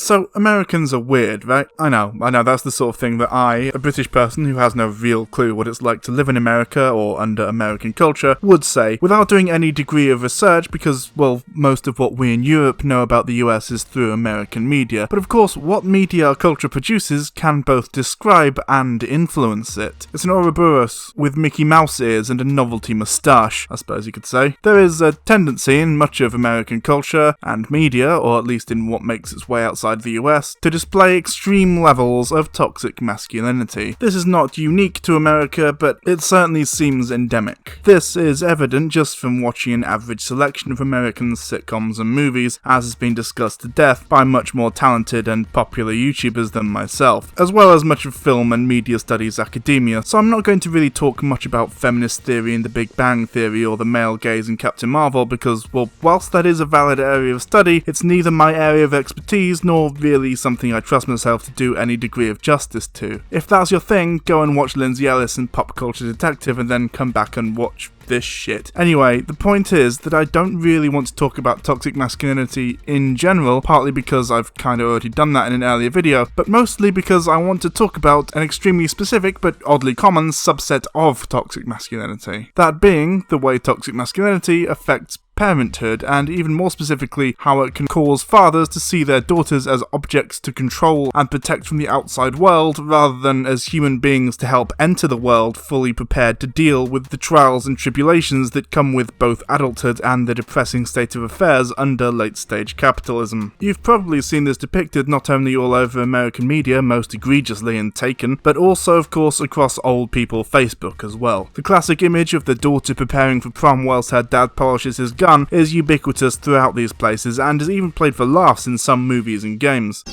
So, Americans are weird, right? I know, that's the sort of thing that I, a British person who has no real clue what it's like to live in America or under American culture, would say, without doing any degree of research because, well, most of what we in Europe know about the US is through American media. But of course, what media our culture produces can both describe and influence it. It's an Ouroboros with Mickey Mouse ears and a novelty moustache, I suppose you could say. There is a tendency in much of American culture and media, or at least in what makes its way outside the US, to display extreme levels of toxic masculinity. This is not unique to America, but it certainly seems endemic. This is evident just from watching an average selection of American sitcoms and movies, as has been discussed to death by much more talented and popular YouTubers than myself, as well as much of film and media studies academia, so I'm not going to really talk much about feminist theory and the Big Bang Theory or the male gaze in Captain Marvel because, well, whilst that is a valid area of study, it's neither my area of expertise nor really something I trust myself to do any degree of justice to. If that's your thing, go and watch Lindsay Ellis and Pop Culture Detective and then come back and watch this shit. Anyway, the point is that I don't really want to talk about toxic masculinity in general, partly because I've kind of already done that in an earlier video, but mostly because I want to talk about an extremely specific but oddly common subset of toxic masculinity. That being the way toxic masculinity affects parenthood, and even more specifically, how it can cause fathers to see their daughters as objects to control and protect from the outside world, rather than as human beings to help enter the world fully prepared to deal with the trials and tribulations that come with both adulthood and the depressing state of affairs under late-stage capitalism. You've probably seen this depicted not only all over American media, most egregiously in Taken, but also, of course, across old people Facebook as well. The classic image of the daughter preparing for prom whilst her dad polishes his gun is ubiquitous throughout these places and is even played for laughs in some movies and games.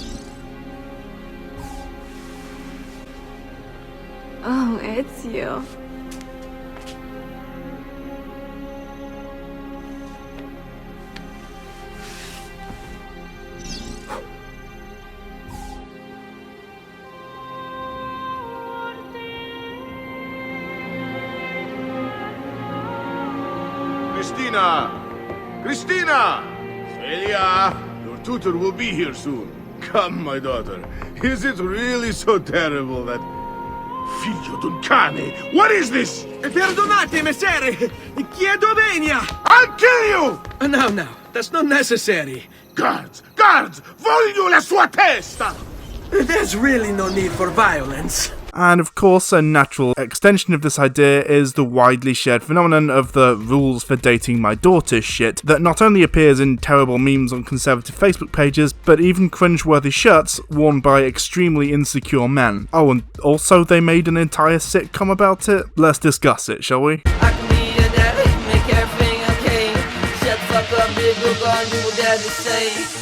Oh, it's you. Christina! Celia! Your tutor will be here soon. Come, my daughter. Is it really so terrible that... Figlio d'un cane! What is this? Perdonate, messere! Chiedo venia! I'll kill you! No, that's not necessary. Guards! Voglio la sua testa! There's really no need for violence. And of course, a natural extension of this idea is the widely shared phenomenon of the rules for dating my daughter shit that not only appears in terrible memes on conservative Facebook pages, but even cringeworthy shirts worn by extremely insecure men. Oh, and also they made an entire sitcom about it? Let's discuss it, shall we? I can be your daddy, make everything okay. Shut the fuck up, big girl, go and do what daddy say.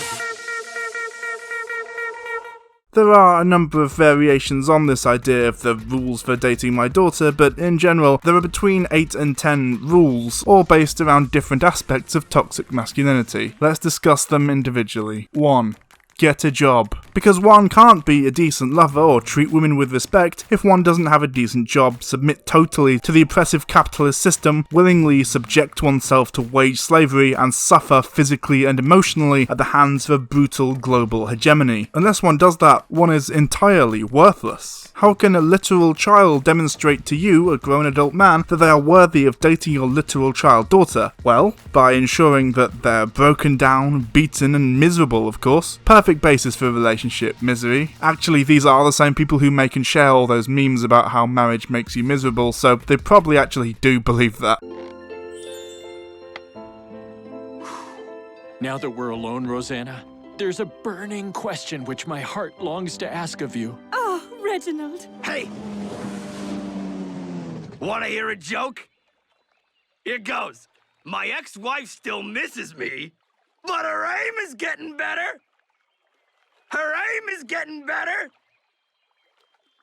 There are a number of variations on this idea of the rules for dating my daughter, but in general, there are between 8 and 10 rules, all based around different aspects of toxic masculinity. Let's discuss them individually. 1. Get a job. Because one can't be a decent lover or treat women with respect if one doesn't have a decent job, submit totally to the oppressive capitalist system, willingly subject oneself to wage slavery, and suffer physically and emotionally at the hands of a brutal global hegemony. Unless one does that, one is entirely worthless. How can a literal child demonstrate to you, a grown adult man, that they are worthy of dating your literal child daughter? Well, by ensuring that they're broken down, beaten, and miserable, of course. Perfect basis for a relationship, misery. Actually, these are the same people who make and share all those memes about how marriage makes you miserable, so they probably actually do believe that. Now that we're alone, Rosanna, there's a burning question which my heart longs to ask of you. Oh, Reginald. Hey! Wanna hear a joke? Here goes. My ex-wife still misses me, but her aim is getting better. Her aim is getting better.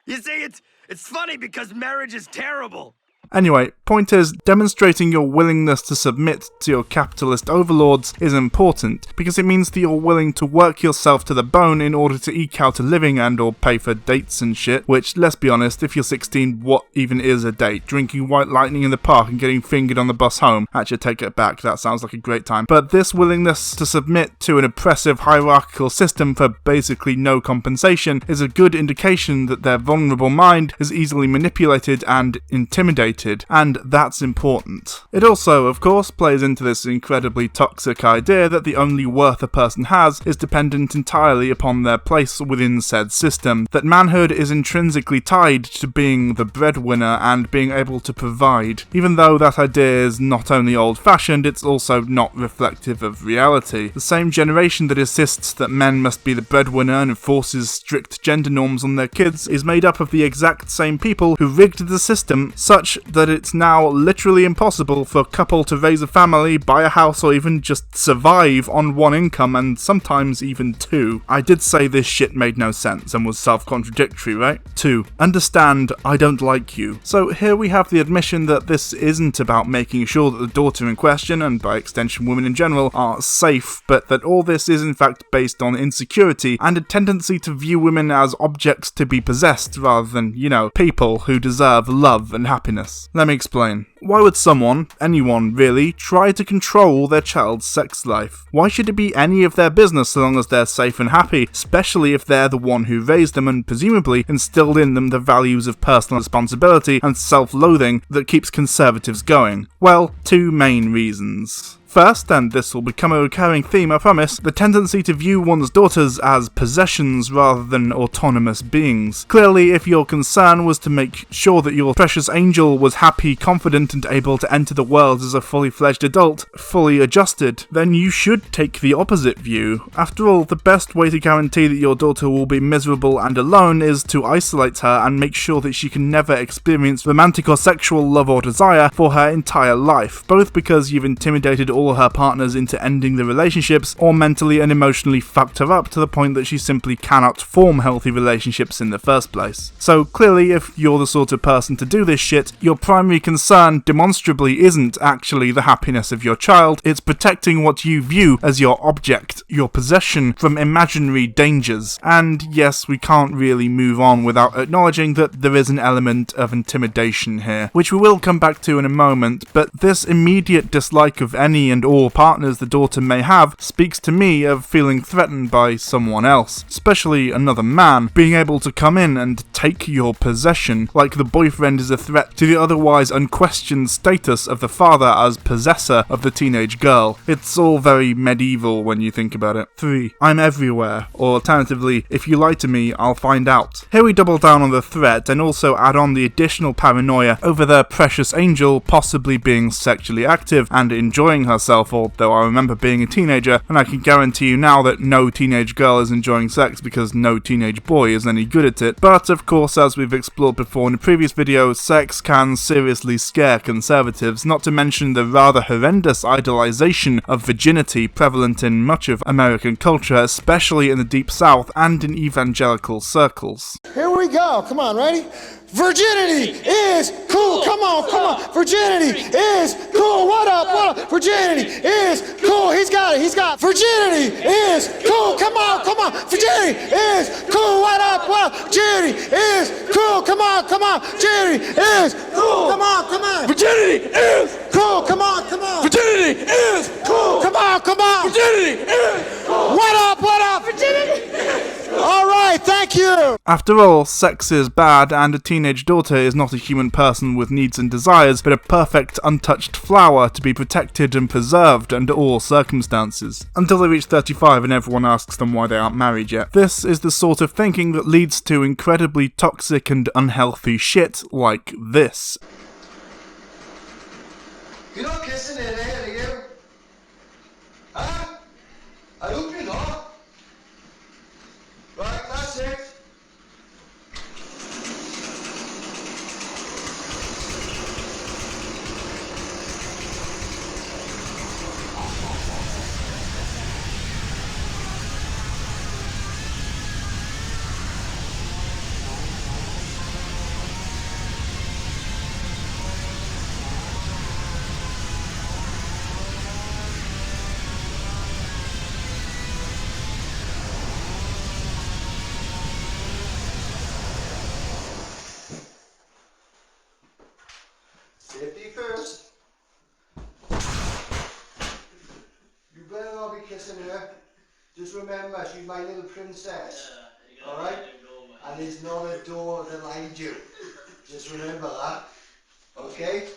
You see, it's funny because marriage is terrible. Anyway, point is, demonstrating your willingness to submit to your capitalist overlords is important, because it means that you're willing to work yourself to the bone in order to eke out a living and or pay for dates and shit, which, let's be honest, if you're 16, what even is a date? Drinking White Lightning in the park and getting fingered on the bus home? Actually, take it back, that sounds like a great time. But this willingness to submit to an oppressive hierarchical system for basically no compensation is a good indication that their vulnerable mind is easily manipulated and intimidated, and that's important. It also, of course, plays into this incredibly toxic idea that the only worth a person has is dependent entirely upon their place within said system, that manhood is intrinsically tied to being the breadwinner and being able to provide. Even though that idea is not only old-fashioned, it's also not reflective of reality. The same generation that insists that men must be the breadwinner and enforces strict gender norms on their kids is made up of the exact same people who rigged the system such that it's now literally impossible for a couple to raise a family, buy a house, or even just survive on one income, and sometimes even two. I did say this shit made no sense and was self-contradictory, right? 2. Understand, I don't like you. So here we have the admission that this isn't about making sure that the daughter in question, and by extension women in general, are safe, but that all this is in fact based on insecurity and a tendency to view women as objects to be possessed rather than, people who deserve love and happiness. Let me explain. Why would someone, anyone really, try to control their child's sex life? Why should it be any of their business so long as they're safe and happy, especially if they're the one who raised them and presumably instilled in them the values of personal responsibility and self-loathing that keeps conservatives going? Well, 2 main reasons. First, and this will become a recurring theme, I promise, the tendency to view one's daughters as possessions rather than autonomous beings. Clearly, if your concern was to make sure that your precious angel was happy, confident, and able to enter the world as a fully fledged adult, fully adjusted, then you should take the opposite view. After all, the best way to guarantee that your daughter will be miserable and alone is to isolate her and make sure that she can never experience romantic or sexual love or desire for her entire life, both because you've intimidated all her partners into ending the relationships, or mentally and emotionally fucked her up to the point that she simply cannot form healthy relationships in the first place. So clearly, if you're the sort of person to do this shit, your primary concern demonstrably isn't actually the happiness of your child, it's protecting what you view as your object, your possession, from imaginary dangers. And yes, we can't really move on without acknowledging that there is an element of intimidation here, which we will come back to in a moment, but this immediate dislike of any and all partners the daughter may have speaks to me of feeling threatened by someone else, especially another man, being able to come in and take your possession, like the boyfriend is a threat to the otherwise unquestioned status of the father as possessor of the teenage girl. It's all very medieval when you think about it. 3. I'm everywhere, or alternatively, if you lie to me, I'll find out. Here we double down on the threat and also add on the additional paranoia over their precious angel possibly being sexually active and enjoying herself, although I remember being a teenager, and I can guarantee you now that no teenage girl is enjoying sex because no teenage boy is any good at it. But of course, as we've explored before in a previous video, sex can seriously scare conservatives, not to mention the rather horrendous idolization of virginity prevalent in much of American culture, especially in the Deep South and in evangelical circles. Here we go. Come on, ready? Virginity is cool. Come on, come on. Virginity is cool. What up? What up? Virginity is cool. He's got it. He's got it. Virginity is cool. Come on, come on. Virginity is cool. What up? What up? Virginity is cool. Come on, come on. Virginity is cool. Come on, come on. Virginity is cool. Come on, come on. Virginity is cool. Come on, come on. Virginity is cool. What up? What up? Virginity is cool. All right, thank you. After all, sex is bad, and a teenage daughter is not a human person with needs and desires, but a perfect, untouched flower to be protected and preserved under all circumstances. Until they reach 35 and everyone asks them why they aren't married yet. This is the sort of thinking that leads to incredibly toxic and unhealthy shit like this. You know kissing in there, you? Huh? I hope you're not. Right, that's it. listen to her. Just remember, she's my little princess. Alright? And there's not a door behind you. Just remember that. Okay?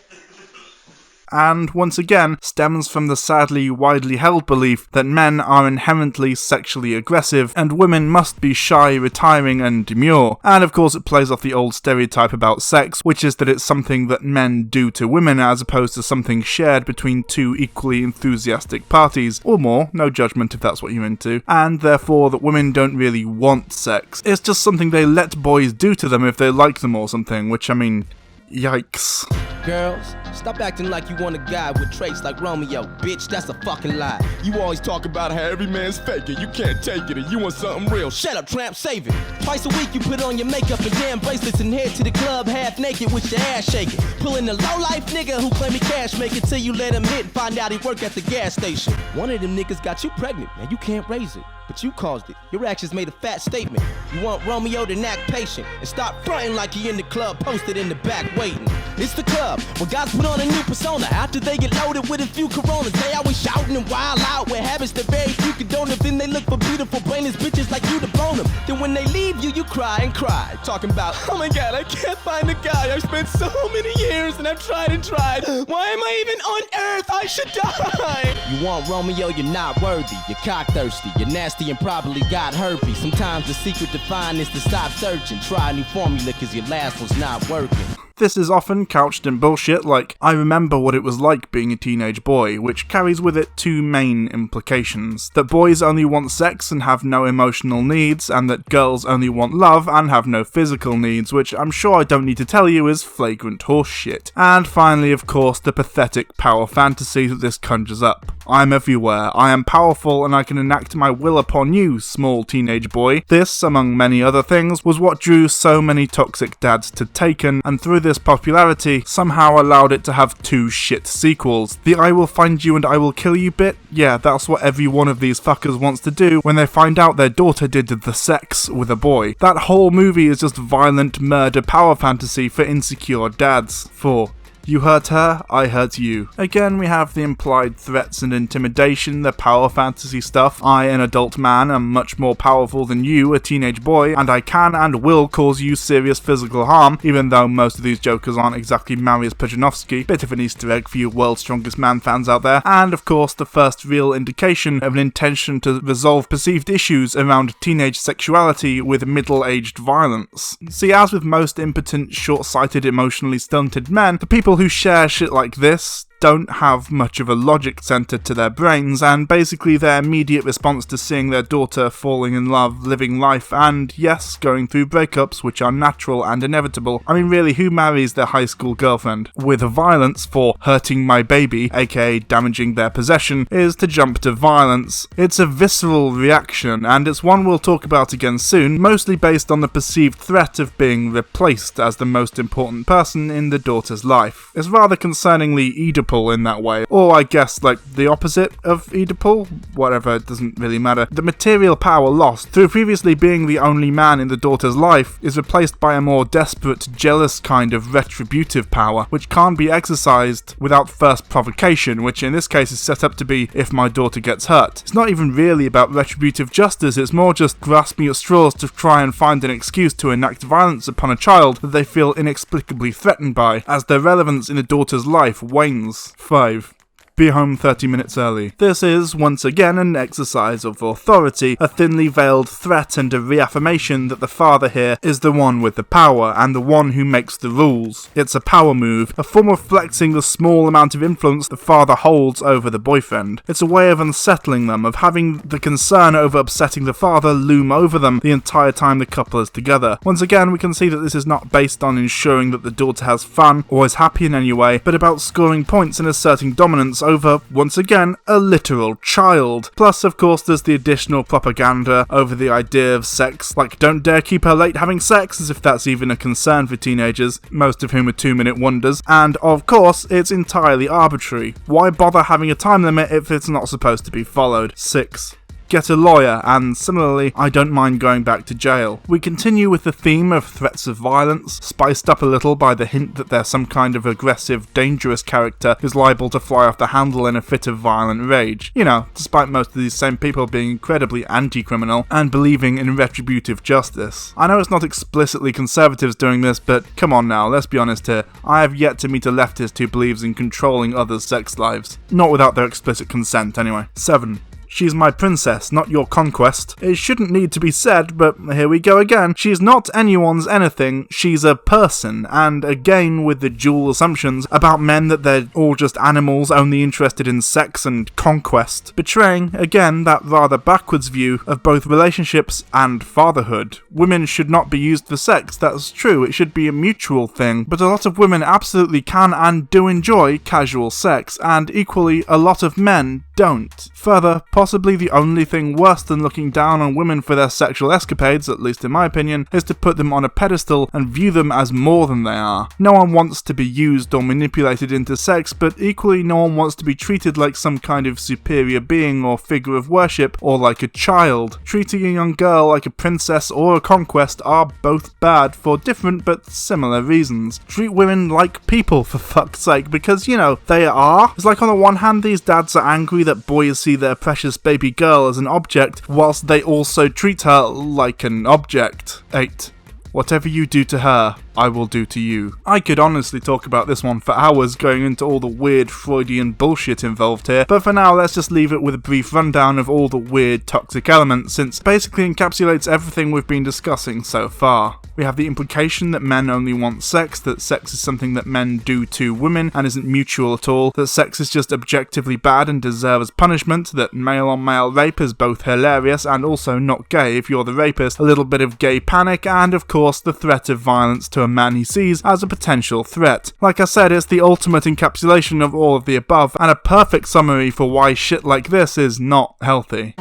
And once again stems from the sadly widely held belief that men are inherently sexually aggressive and women must be shy, retiring and demure. And of course it plays off the old stereotype about sex, which is that it's something that men do to women as opposed to something shared between two equally enthusiastic parties, or more, no judgment if that's what you're into, and therefore that women don't really want sex. It's just something they let boys do to them if they like them or something, which I mean, yikes. Girls, stop acting like you want a guy with traits like Romeo. Bitch, that's a fucking lie. You always talk about how every man's faking. You can't take it and you want something real. Shut up, tramp, save it. Twice a week you put on your makeup and damn bracelets and head to the club half naked with your ass shaking. Pulling the low-life nigga who claim he cash making till you let him hit and find out he work at the gas station. One of them niggas got you pregnant and you can't raise it. But you caused it. Your actions made a fat statement. You want Romeo to act patient and stop fronting like he in the club posted in the back waiting. It's the club, when guys put on a new persona. After they get loaded with a few coronas, they always shouting and wild out with habits that very few condone them. Then they look for beautiful brainless bitches like you to bone them. Then when they leave you, you cry and cry. Talking about, oh my god, I can't find a guy. I've spent so many years and I've tried and tried. Why am I even on earth? I should die. You want Romeo, you're not worthy. You're cock thirsty, you're nasty and probably got herpes. Sometimes the secret to find is to stop searching. Try a new formula cause your last was not working. This is often couched in bullshit like, I remember what it was like being a teenage boy, which carries with it two main implications. That boys only want sex and have no emotional needs, and that girls only want love and have no physical needs, which I'm sure I don't need to tell you is flagrant horseshit. And finally, of course, the pathetic power fantasy that this conjures up. I'm everywhere, I am powerful, and I can enact my will upon you, small teenage boy. This, among many other things, was what drew so many toxic dads to Taken, and through this popularity, somehow allowed it to have two shit sequels. The I will find you and I will kill you bit? Yeah, that's what every one of these fuckers wants to do when they find out their daughter did the sex with a boy. That whole movie is just violent murder power fantasy for insecure dads. For you hurt her, I hurt you. Again, we have the implied threats and intimidation, the power fantasy stuff. I, an adult man, am much more powerful than you, a teenage boy, and I can and will cause you serious physical harm, even though most of these jokers aren't exactly Mariusz Pudzianowski. Bit of an Easter egg for you World's Strongest Man fans out there. And of course, the first real indication of an intention to resolve perceived issues around teenage sexuality with middle-aged violence. See, as with most impotent, short-sighted, emotionally stunted men, the people who share shit like this don't have much of a logic center to their brains, and basically their immediate response to seeing their daughter falling in love, living life, and yes, going through breakups, which are natural and inevitable. I mean, really, who marries their high school girlfriend with violence for hurting my baby, aka damaging their possession, is to jump to violence. It's a visceral reaction, and it's one we'll talk about again soon, mostly based on the perceived threat of being replaced as the most important person in the daughter's life. It's rather concerningly Oedipal in that way, or I guess like the opposite of Oedipal, whatever, it doesn't really matter. The material power lost through previously being the only man in the daughter's life is replaced by a more desperate, jealous kind of retributive power, which can't be exercised without first provocation, which in this case is set up to be if my daughter gets hurt. It's not even really about retributive justice, it's more just grasping at straws to try and find an excuse to enact violence upon a child that they feel inexplicably threatened by, as their relevance in the daughter's life wanes. 5. Be home 30 minutes early. This is, once again, an exercise of authority, a thinly veiled threat and a reaffirmation that the father here is the one with the power and the one who makes the rules. It's a power move, a form of flexing the small amount of influence the father holds over the boyfriend. It's a way of unsettling them, of having the concern over upsetting the father loom over them the entire time the couple is together. Once again, we can see that this is not based on ensuring that the daughter has fun or is happy in any way, but about scoring points and asserting dominance over, once again, a literal child. Plus, of course, there's the additional propaganda over the idea of sex, like don't dare keep her late having sex, as if that's even a concern for teenagers, most of whom are 2-minute wonders, and of course, it's entirely arbitrary. Why bother having a time limit if it's not supposed to be followed? 6. get a lawyer, and similarly, I don't mind going back to jail. We continue with the theme of threats of violence, spiced up a little by the hint that there's some kind of aggressive, dangerous character who's liable to fly off the handle in a fit of violent rage. You know, despite most of these same people being incredibly anti-criminal and believing in retributive justice. I know it's not explicitly conservatives doing this, but come on now, let's be honest here. I have yet to meet a leftist who believes in controlling others' sex lives. Not without their explicit consent, anyway. 7. She's my princess, not your conquest. It shouldn't need to be said, but here we go again. She's not anyone's anything, she's a person, and again with the dual assumptions about men that they're all just animals only interested in sex and conquest, betraying, again, that rather backwards view of both relationships and fatherhood. Women should not be used for sex, that's true, it should be a mutual thing, but a lot of women absolutely can and do enjoy casual sex, and equally, a lot of men don't. Further, possibly the only thing worse than looking down on women for their sexual escapades, at least in my opinion, is to put them on a pedestal and view them as more than they are. No one wants to be used or manipulated into sex, but equally no one wants to be treated like some kind of superior being or figure of worship, or like a child. Treating a young girl like a princess or a conquest are both bad for different but similar reasons. Treat women like people, for fuck's sake, because, you know, they are. It's like on the one hand these dads are angry that boys see their precious baby girl as an object, whilst they also treat her like an object. 8. Whatever you do to her, I will do to you. I could honestly talk about this one for hours, going into all the weird Freudian bullshit involved here, but for now let's just leave it with a brief rundown of all the weird toxic elements, since it basically encapsulates everything we've been discussing so far. We have the implication that men only want sex, that sex is something that men do to women and isn't mutual at all, that sex is just objectively bad and deserves punishment, that male-on-male rape is both hilarious and also not gay if you're the rapist, a little bit of gay panic, and of course the threat of violence to a man he sees as a potential threat. Like I said, it's the ultimate encapsulation of all of the above, and a perfect summary for why shit like this is not healthy.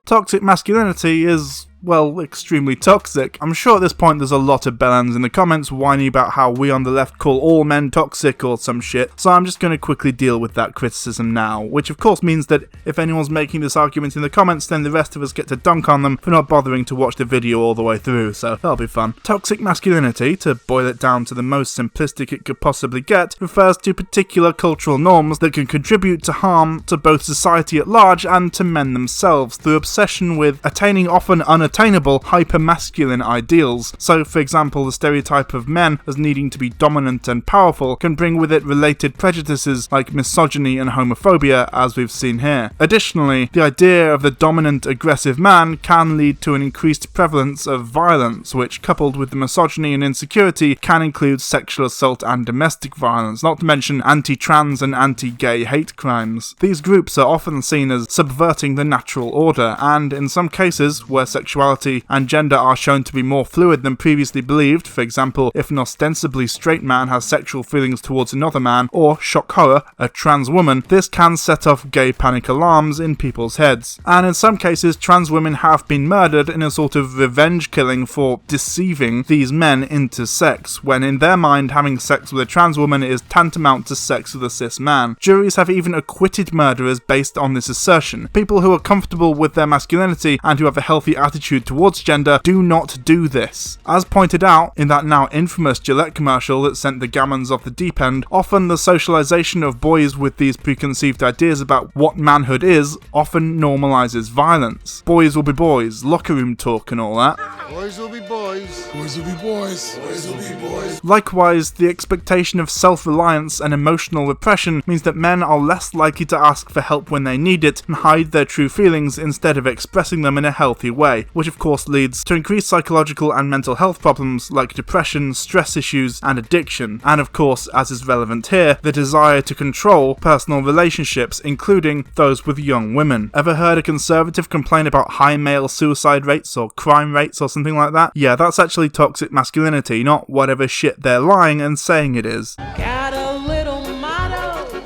Toxic masculinity is, well, extremely toxic. I'm sure at this point there's a lot of bellends in the comments whining about how we on the left call all men toxic or some shit, so I'm just going to quickly deal with that criticism now, which of course means that if anyone's making this argument in the comments, then the rest of us get to dunk on them for not bothering to watch the video all the way through, so that'll be fun. Toxic masculinity, to boil it down to the most simplistic it could possibly get, refers to particular cultural norms that can contribute to harm to both society at large and to men themselves through obsession with attaining often unattainable hyper-masculine ideals. So, for example, the stereotype of men as needing to be dominant and powerful can bring with it related prejudices like misogyny and homophobia, as we've seen here. Additionally, the idea of the dominant, aggressive man can lead to an increased prevalence of violence, which, coupled with the misogyny and insecurity, can include sexual assault and domestic violence, not to mention anti-trans and anti-gay hate crimes. These groups are often seen as subverting the natural order, and in some cases, where sexuality and gender are shown to be more fluid than previously believed, for example, if an ostensibly straight man has sexual feelings towards another man, or, shock horror, a trans woman, this can set off gay panic alarms in people's heads. And in some cases, trans women have been murdered in a sort of revenge killing for deceiving these men into sex, when in their mind having sex with a trans woman is tantamount to sex with a cis man. Juries have even acquitted murderers based on this assertion. People who are comfortable with their masculinity and who have a healthy attitude towards gender do not do this. As pointed out in that now infamous Gillette commercial that sent the gammons off the deep end, often the socialization of boys with these preconceived ideas about what manhood is often normalizes violence. Boys will be boys, locker room talk and all that. Boys will be boys. Boys will be boys. Boys will be boys. Likewise, the expectation of self-reliance and emotional repression means that men are less likely to ask for help when they need it and hide their true feelings instead of expressing them in a healthy way, which of course leads to increased psychological and mental health problems like depression, stress issues, and addiction, and of course, as is relevant here, the desire to control personal relationships, including those with young women. Ever heard a conservative complain about high male suicide rates or crime rates or something like that? Yeah, that's actually toxic masculinity, not whatever shit they're lying and saying it is. Got a little motto,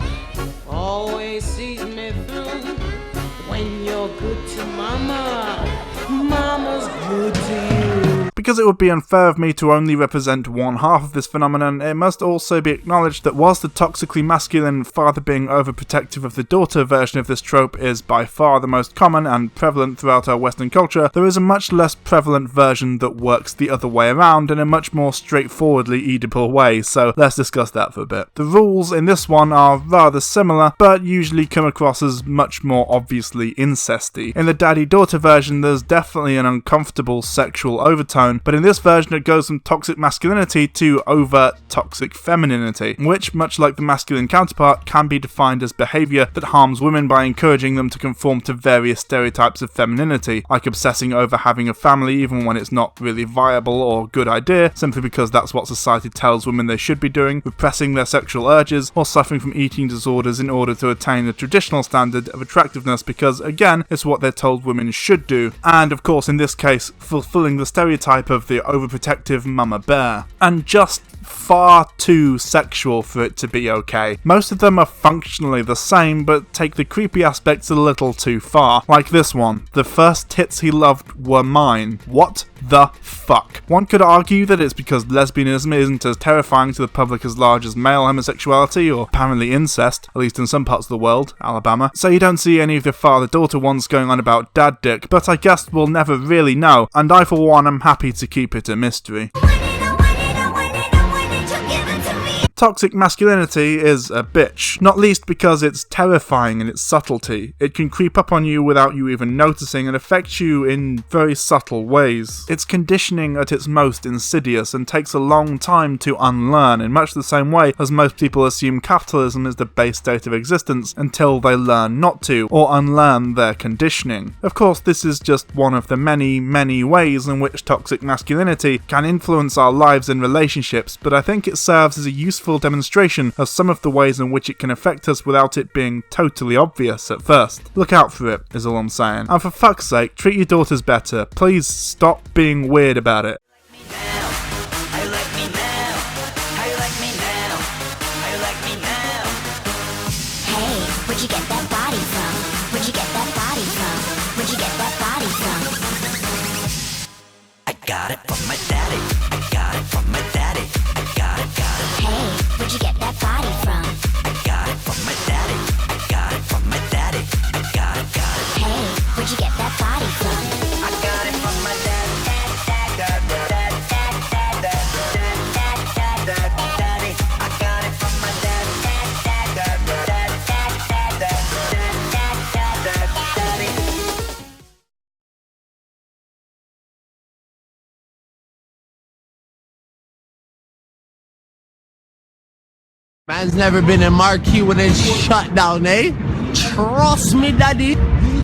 always sees me through. When you're good to mama, mama's good to you. because it would be unfair of me to only represent one half of this phenomenon, it must also be acknowledged that whilst the toxically masculine father being overprotective of the daughter version of this trope is by far the most common and prevalent throughout our Western culture, there is a much less prevalent version that works the other way around in a much more straightforwardly Oedipal way, so let's discuss that for a bit. The rules in this one are rather similar, but usually come across as much more obviously incesty. In the daddy-daughter version, there's definitely an uncomfortable sexual overtone, but in this version it goes from toxic masculinity to overt toxic femininity, which, much like the masculine counterpart, can be defined as behaviour that harms women by encouraging them to conform to various stereotypes of femininity, like obsessing over having a family even when it's not really viable or a good idea, simply because that's what society tells women they should be doing, repressing their sexual urges, or suffering from eating disorders in order to attain the traditional standard of attractiveness because, again, it's what they're told women should do, and of course in this case, fulfilling the stereotype of the overprotective mama bear. And just far too sexual for it to be okay. Most of them are functionally the same, but take the creepy aspects a little too far. Like this one, the first tits he loved were mine. What the fuck? One could argue that it's because lesbianism isn't as terrifying to the public as large as male homosexuality, or apparently incest, at least in some parts of the world, Alabama, so you don't see any of the father-daughter ones going on about dad dick, but I guess we'll never really know, and I for one am happy to keep it a mystery. Toxic masculinity is a bitch, not least because it's terrifying in its subtlety. It can creep up on you without you even noticing and affect you in very subtle ways. It's conditioning at its most insidious and takes a long time to unlearn, in much the same way as most people assume capitalism is the base state of existence until they learn not to, or unlearn their conditioning. Of course, this is just one of the many, many ways in which toxic masculinity can influence our lives and relationships, but I think it serves as a useful demonstration of some of the ways in which it can affect us without it being totally obvious at first. Look out for it, is all I'm saying. And for fuck's sake, treat your daughters better. Please stop being weird about it. Where'd you get that body from? Where'd you get that body from? Where'd you get that body from? I got it from my daddy. I got it from my daddy. I got it. Hey, where'd you get that body from? I got it from my daddy. I got it from my daddy. I got it. Hey, where'd you get that body from? I got it from my daddy. Man's never been in marquee when it's shut down, eh? Trust me, daddy.